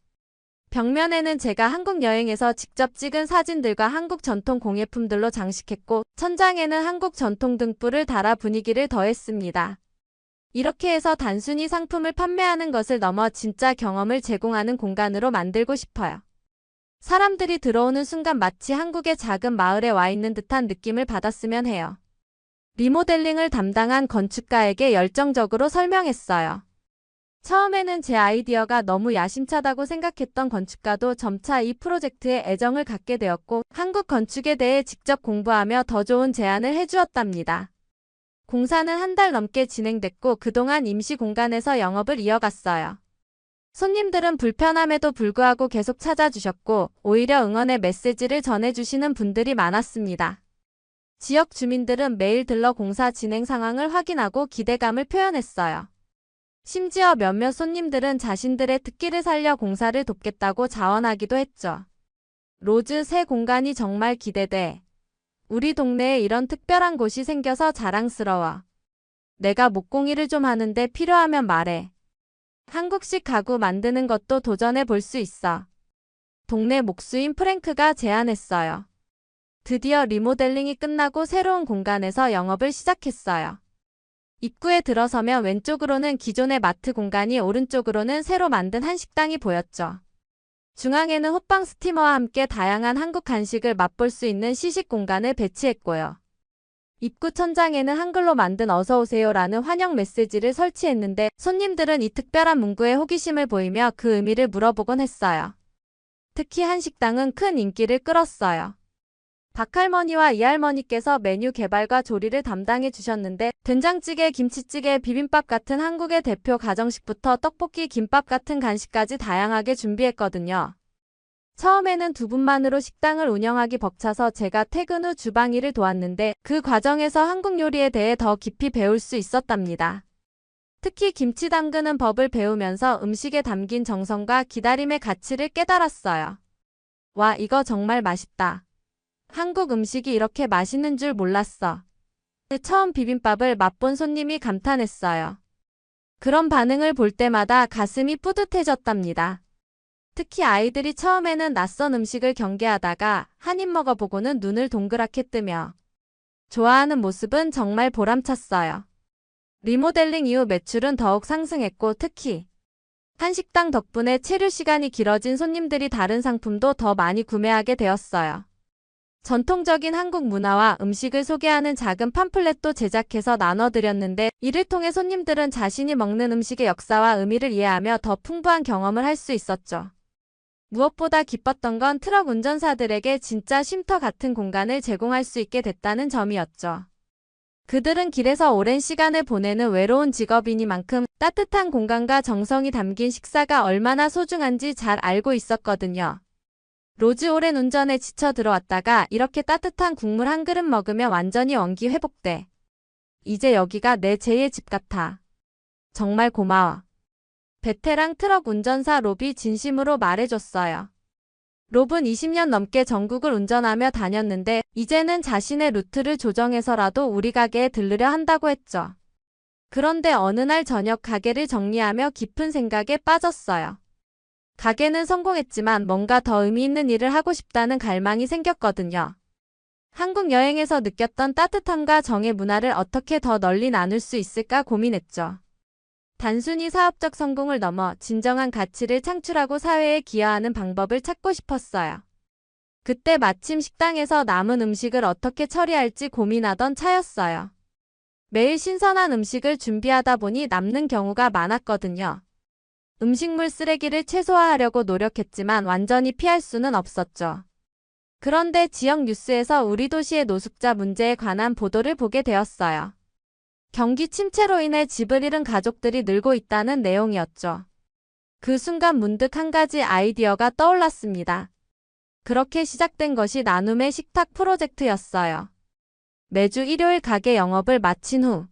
벽면에는 제가 한국 여행에서 직접 찍은 사진들과 한국 전통 공예품들로 장식했고 천장에는 한국 전통 등불을 달아 분위기를 더했습니다. 이렇게 해서 단순히 상품을 판매하는 것을 넘어 진짜 경험을 제공하는 공간으로 만들고 싶어요. 사람들이 들어오는 순간 마치 한국의 작은 마을에 와 있는 듯한 느낌을 받았으면 해요. 리모델링을 담당한 건축가에게 열정적으로 설명했어요. 처음에는 제 아이디어가 너무 야심차다고 생각했던 건축가도 점차 이 프로젝트에 애정을 갖게 되었고 한국 건축에 대해 직접 공부하며 더 좋은 제안을 해주었답니다. 공사는 한 달 넘게 진행됐고 그동안 임시 공간에서 영업을 이어갔어요. 손님들은 불편함에도 불구하고 계속 찾아주셨고 오히려 응원의 메시지를 전해주시는 분들이 많았습니다. 지역 주민들은 매일 들러 공사 진행 상황을 확인하고 기대감을 표현했어요. 심지어 몇몇 손님들은 자신들의 특기를 살려 공사를 돕겠다고 자원하기도 했죠. 로즈 새 공간이 정말 기대돼. 우리 동네에 이런 특별한 곳이 생겨서 자랑스러워. 내가 목공일을 좀 하는데 필요하면 말해. 한국식 가구 만드는 것도 도전해 볼 수 있어. 동네 목수인 프랭크가 제안했어요. 드디어 리모델링이 끝나고 새로운 공간에서 영업을 시작했어요. 입구에 들어서면 왼쪽으로는 기존의 마트 공간이 오른쪽으로는 새로 만든 한식당이 보였죠. 중앙에는 호빵 스티머와 함께 다양한 한국 간식을 맛볼 수 있는 시식 공간을 배치했고요. 입구 천장에는 한글로 만든 어서오세요라는 환영 메시지를 설치했는데 손님들은 이 특별한 문구에 호기심을 보이며 그 의미를 물어보곤 했어요. 특히 한식당은 큰 인기를 끌었어요. 박할머니와 이할머니께서 메뉴 개발과 조리를 담당해 주셨는데 된장찌개, 김치찌개, 비빔밥 같은 한국의 대표 가정식부터 떡볶이, 김밥 같은 간식까지 다양하게 준비했거든요. 처음에는 두 분만으로 식당을 운영하기 벅차서 제가 퇴근 후 주방 일을 도왔는데 그 과정에서 한국 요리에 대해 더 깊이 배울 수 있었답니다. 특히 김치 담그는 법을 배우면서 음식에 담긴 정성과 기다림의 가치를 깨달았어요. 와, 이거 정말 맛있다. 한국 음식이 이렇게 맛있는 줄 몰랐어. 처음 비빔밥을 맛본 손님이 감탄했어요. 그런 반응을 볼 때마다 가슴이 뿌듯해졌답니다. 특히 아이들이 처음에는 낯선 음식을 경계하다가 한 입 먹어보고는 눈을 동그랗게 뜨며 좋아하는 모습은 정말 보람찼어요. 리모델링 이후 매출은 더욱 상승했고 특히 한식당 덕분에 체류 시간이 길어진 손님들이 다른 상품도 더 많이 구매하게 되었어요. 전통적인 한국 문화와 음식을 소개하는 작은 팜플렛도 제작해서 나눠드렸는데 이를 통해 손님들은 자신이 먹는 음식의 역사와 의미를 이해하며 더 풍부한 경험을 할 수 있었죠. 무엇보다 기뻤던 건 트럭 운전사들에게 진짜 쉼터 같은 공간을 제공할 수 있게 됐다는 점이었죠. 그들은 길에서 오랜 시간을 보내는 외로운 직업이니만큼 따뜻한 공간과 정성이 담긴 식사가 얼마나 소중한지 잘 알고 있었거든요. 로즈 오랜 운전에 지쳐 들어왔다가 이렇게 따뜻한 국물 한 그릇 먹으면 완전히 원기 회복돼. 이제 여기가 내 제2의 집 같아. 정말 고마워. 베테랑 트럭 운전사 롭이 진심으로 말해줬어요. 롭은 20년 넘게 전국을 운전하며 다녔는데 이제는 자신의 루트를 조정해서라도 우리 가게에 들르려 한다고 했죠. 그런데 어느 날 저녁 가게를 정리하며 깊은 생각에 빠졌어요. 가게는 성공했지만 뭔가 더 의미 있는 일을 하고 싶다는 갈망이 생겼거든요. 한국 여행에서 느꼈던 따뜻함과 정의 문화를 어떻게 더 널리 나눌 수 있을까 고민했죠. 단순히 사업적 성공을 넘어 진정한 가치를 창출하고 사회에 기여하는 방법을 찾고 싶었어요. 그때 마침 식당에서 남은 음식을 어떻게 처리할지 고민하던 차였어요. 매일 신선한 음식을 준비하다 보니 남는 경우가 많았거든요. 음식물 쓰레기를 최소화하려고 노력했지만 완전히 피할 수는 없었죠. 그런데 지역 뉴스에서 우리 도시의 노숙자 문제에 관한 보도를 보게 되었어요. 경기 침체로 인해 집을 잃은 가족들이 늘고 있다는 내용이었죠. 그 순간 문득 한 가지 아이디어가 떠올랐습니다. 그렇게 시작된 것이 나눔의 식탁 프로젝트였어요. 매주 일요일 가게 영업을 마친 후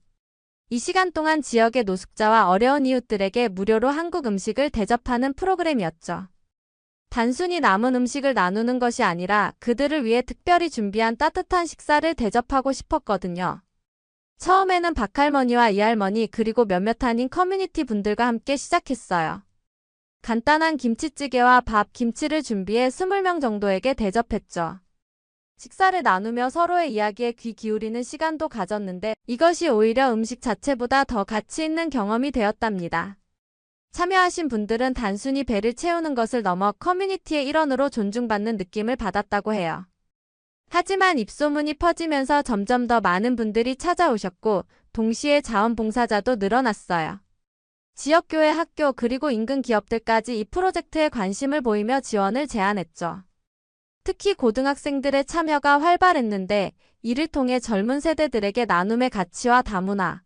이 시간 동안 지역의 노숙자와 어려운 이웃들에게 무료로 한국 음식을 대접하는 프로그램이었죠. 단순히 남은 음식을 나누는 것이 아니라 그들을 위해 특별히 준비한 따뜻한 식사를 대접하고 싶었거든요. 처음에는 박할머니와 이할머니 그리고 몇몇 한인 커뮤니티 분들과 함께 시작했어요. 간단한 김치찌개와 밥, 김치를 준비해 20명 정도에게 대접했죠. 식사를 나누며 서로의 이야기에 귀 기울이는 시간도 가졌는데 이것이 오히려 음식 자체보다 더 가치 있는 경험이 되었답니다. 참여하신 분들은 단순히 배를 채우는 것을 넘어 커뮤니티의 일원으로 존중받는 느낌을 받았다고 해요. 하지만 입소문이 퍼지면서 점점 더 많은 분들이 찾아오셨고 동시에 자원봉사자도 늘어났어요. 지역교회, 학교 그리고 인근 기업들까지 이 프로젝트에 관심을 보이며 지원을 제안했죠. 특히 고등학생들의 참여가 활발했는데 이를 통해 젊은 세대들에게 나눔의 가치와 다문화,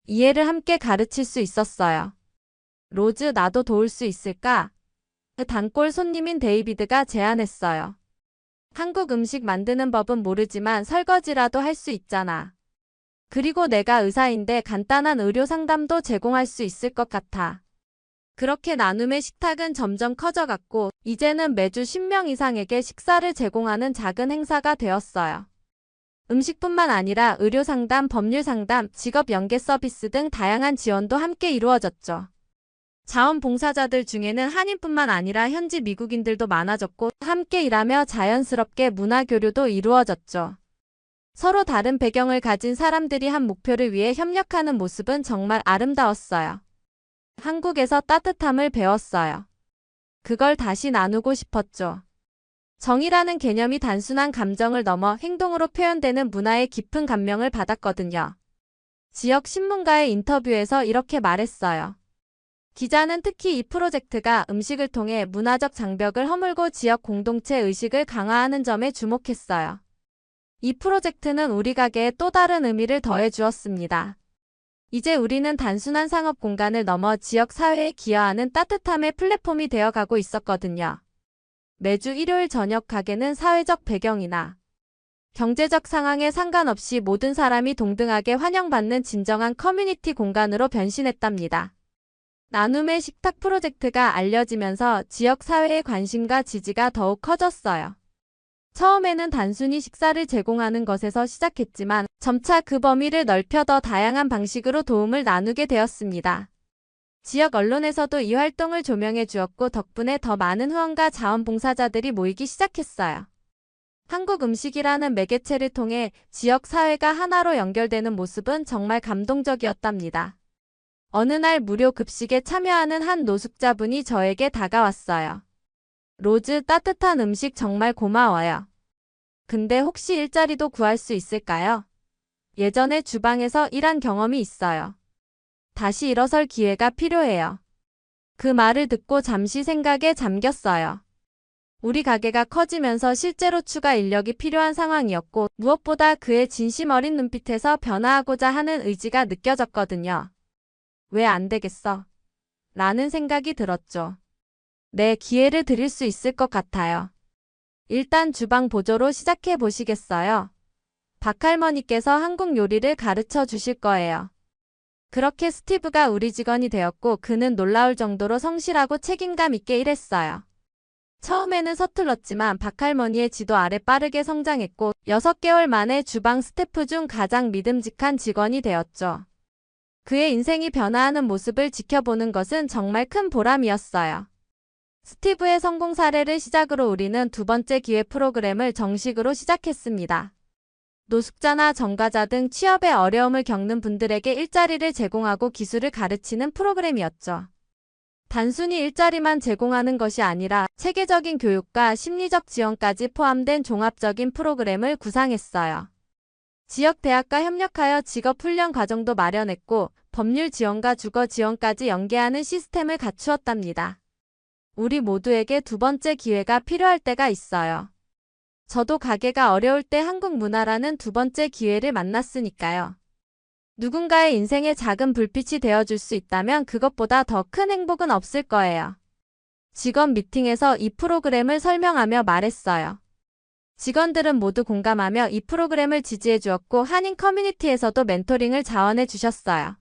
이해를 함께 가르칠 수 있었어요. 로즈, 나도 도울 수 있을까? 단골 손님인 데이비드가 제안했어요. 한국 음식 만드는 법은 모르지만 설거지라도 할 수 있잖아. 그리고 내가 의사인데 간단한 의료 상담도 제공할 수 있을 것 같아. 그렇게 나눔의 식탁은 점점 커져갔고 이제는 매주 10명 이상에게 식사를 제공하는 작은 행사가 되었어요. 음식뿐만 아니라 의료 상담, 법률 상담, 직업 연계 서비스 등 다양한 지원도 함께 이루어졌죠. 자원봉사자들 중에는 한인뿐만 아니라 현지 미국인들도 많아졌고 함께 일하며 자연스럽게 문화교류도 이루어졌죠. 서로 다른 배경을 가진 사람들이 한 목표를 위해 협력하는 모습은 정말 아름다웠어요. 한국에서 따뜻함을 배웠어요. 그걸 다시 나누고 싶었죠. 정이라는 개념이 단순한 감정을 넘어 행동으로 표현되는 문화의 깊은 감명을 받았거든요. 지역 신문과의 인터뷰에서 이렇게 말했어요. 기자는 특히 이 프로젝트가 음식을 통해 문화적 장벽을 허물고 지역 공동체 의식을 강화하는 점에 주목했어요. 이 프로젝트는 우리 가게에 또 다른 의미를 더해 주었습니다. 이제 우리는 단순한 상업 공간을 넘어 지역 사회에 기여하는 따뜻함의 플랫폼이 되어가고 있었거든요. 매주 일요일 저녁 가게는 사회적 배경이나 경제적 상황에 상관없이 모든 사람이 동등하게 환영받는 진정한 커뮤니티 공간으로 변신했답니다. 나눔의 식탁 프로젝트가 알려지면서 지역 사회의 관심과 지지가 더욱 커졌어요. 처음에는 단순히 식사를 제공하는 것에서 시작했지만 점차 그 범위를 넓혀 더 다양한 방식으로 도움을 나누게 되었습니다. 지역 언론에서도 이 활동을 조명해 주었고 덕분에 더 많은 후원과 자원봉사자들이 모이기 시작했어요. 한국 음식이라는 매개체를 통해 지역 사회가 하나로 연결되는 모습은 정말 감동적이었답니다. 어느 날 무료 급식에 참여하는 한 노숙자분이 저에게 다가왔어요. 로즈, 따뜻한 음식 정말 고마워요. 근데 혹시 일자리도 구할 수 있을까요? 예전에 주방에서 일한 경험이 있어요. 다시 일어설 기회가 필요해요. 그 말을 듣고 잠시 생각에 잠겼어요. 우리 가게가 커지면서 실제로 추가 인력이 필요한 상황이었고 무엇보다 그의 진심 어린 눈빛에서 변화하고자 하는 의지가 느껴졌거든요. 왜 안 되겠어? 라는 생각이 들었죠. 네, 기회를 드릴 수 있을 것 같아요. 일단 주방 보조로 시작해 보시겠어요? 박할머니께서 한국 요리를 가르쳐 주실 거예요. 그렇게 스티브가 우리 직원이 되었고 그는 놀라울 정도로 성실하고 책임감 있게 일했어요. 처음에는 서툴렀지만 박할머니의 지도 아래 빠르게 성장했고 6개월 만에 주방 스태프 중 가장 믿음직한 직원이 되었죠. 그의 인생이 변화하는 모습을 지켜보는 것은 정말 큰 보람이었어요. 스티브의 성공 사례를 시작으로 우리는 두 번째 기회 프로그램을 정식으로 시작했습니다. 노숙자나 전과자 등 취업에 어려움을 겪는 분들에게 일자리를 제공하고 기술을 가르치는 프로그램이었죠. 단순히 일자리만 제공하는 것이 아니라 체계적인 교육과 심리적 지원까지 포함된 종합적인 프로그램을 구상했어요. 지역 대학과 협력하여 직업훈련 과정도 마련했고 법률 지원과 주거 지원까지 연계하는 시스템을 갖추었답니다. 우리 모두에게 두 번째 기회가 필요할 때가 있어요. 저도 가게가 어려울 때 한국 문화라는 두 번째 기회를 만났으니까요. 누군가의 인생에 작은 불빛이 되어줄 수 있다면 그것보다 더 큰 행복은 없을 거예요. 직원 미팅에서 이 프로그램을 설명하며 말했어요. 직원들은 모두 공감하며 이 프로그램을 지지해 주었고 한인 커뮤니티에서도 멘토링을 자원해 주셨어요.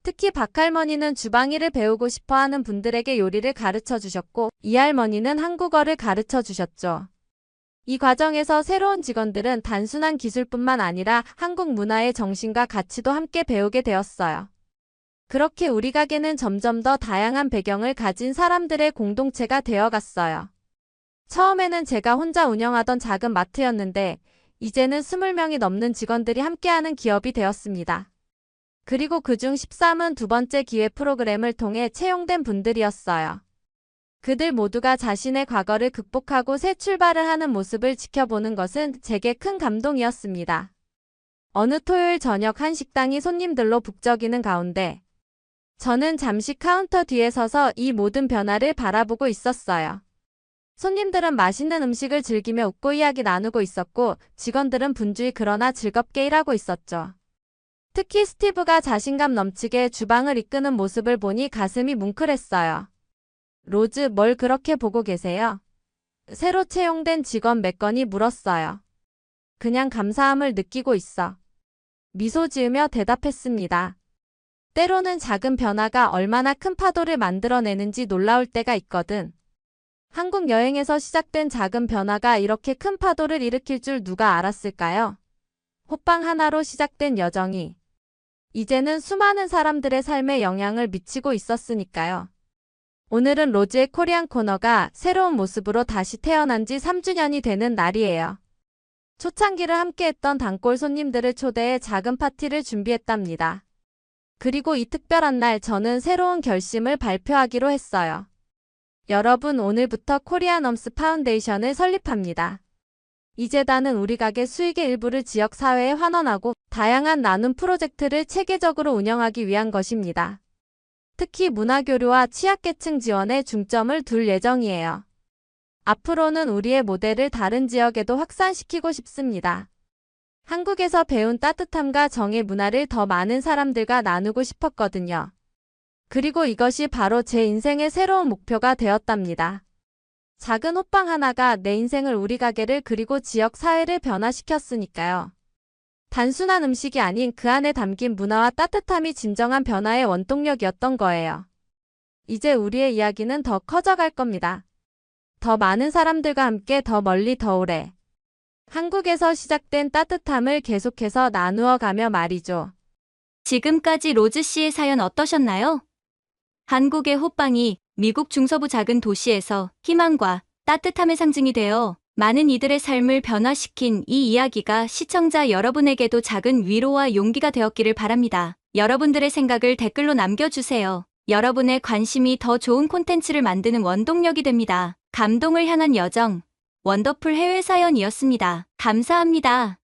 특히 박할머니는 주방 일을 배우고 싶어 하는 분들에게 요리를 가르쳐 주셨고 이 할머니는 한국어를 가르쳐 주셨죠. 이 과정에서 새로운 직원들은 단순한 기술뿐만 아니라 한국 문화의 정신과 가치도 함께 배우게 되었어요. 그렇게 우리 가게는 점점 더 다양한 배경을 가진 사람들의 공동체가 되어갔어요. 처음에는 제가 혼자 운영하던 작은 마트였는데 이제는 20명이 넘는 직원들이 함께하는 기업이 되었습니다. 그리고 그중 13은 두 번째 기회 프로그램을 통해 채용된 분들이었어요. 그들 모두가 자신의 과거를 극복하고 새 출발을 하는 모습을 지켜보는 것은 제게 큰 감동이었습니다. 어느 토요일 저녁 한 식당이 손님들로 북적이는 가운데 저는 잠시 카운터 뒤에 서서 이 모든 변화를 바라보고 있었어요. 손님들은 맛있는 음식을 즐기며 웃고 이야기 나누고 있었고 직원들은 분주히 그러나 즐겁게 일하고 있었죠. 특히 스티브가 자신감 넘치게 주방을 이끄는 모습을 보니 가슴이 뭉클했어요. 로즈, 뭘 그렇게 보고 계세요? 새로 채용된 직원 맥건이 물었어요. 그냥 감사함을 느끼고 있어. 미소 지으며 대답했습니다. 때로는 작은 변화가 얼마나 큰 파도를 만들어내는지 놀라울 때가 있거든. 한국 여행에서 시작된 작은 변화가 이렇게 큰 파도를 일으킬 줄 누가 알았을까요? 호빵 하나로 시작된 여정이 이제는 수많은 사람들의 삶에 영향을 미치고 있었으니까요. 오늘은 로즈의 코리안 코너가 새로운 모습으로 다시 태어난 지 3주년이 되는 날이에요. 초창기를 함께했던 단골 손님들을 초대해 작은 파티를 준비했답니다. 그리고 이 특별한 날 저는 새로운 결심을 발표하기로 했어요. 여러분, 오늘부터 코리아넘스 파운데이션을 설립합니다. 이 재단은 우리 가게 수익의 일부를 지역 사회에 환원하고 다양한 나눔 프로젝트를 체계적으로 운영하기 위한 것입니다. 특히 문화교류와 취약계층 지원에 중점을 둘 예정이에요. 앞으로는 우리의 모델을 다른 지역에도 확산시키고 싶습니다. 한국에서 배운 따뜻함과 정의 문화를 더 많은 사람들과 나누고 싶었거든요. 그리고 이것이 바로 제 인생의 새로운 목표가 되었답니다. 작은 호빵 하나가 내 인생을, 우리 가게를, 그리고 지역 사회를 변화시켰으니까요. 단순한 음식이 아닌 그 안에 담긴 문화와 따뜻함이 진정한 변화의 원동력이었던 거예요. 이제 우리의 이야기는 더 커져갈 겁니다. 더 많은 사람들과 함께 더 멀리 더 오래. 한국에서 시작된 따뜻함을 계속해서 나누어 가며 말이죠. 지금까지 로즈 씨의 사연 어떠셨나요? 한국의 호빵이 미국 중서부 작은 도시에서 희망과 따뜻함의 상징이 되어 많은 이들의 삶을 변화시킨 이 이야기가 시청자 여러분에게도 작은 위로와 용기가 되었기를 바랍니다. 여러분들의 생각을 댓글로 남겨주세요. 여러분의 관심이 더 좋은 콘텐츠를 만드는 원동력이 됩니다. 감동을 향한 여정, 원더풀 해외 사연이었습니다. 감사합니다.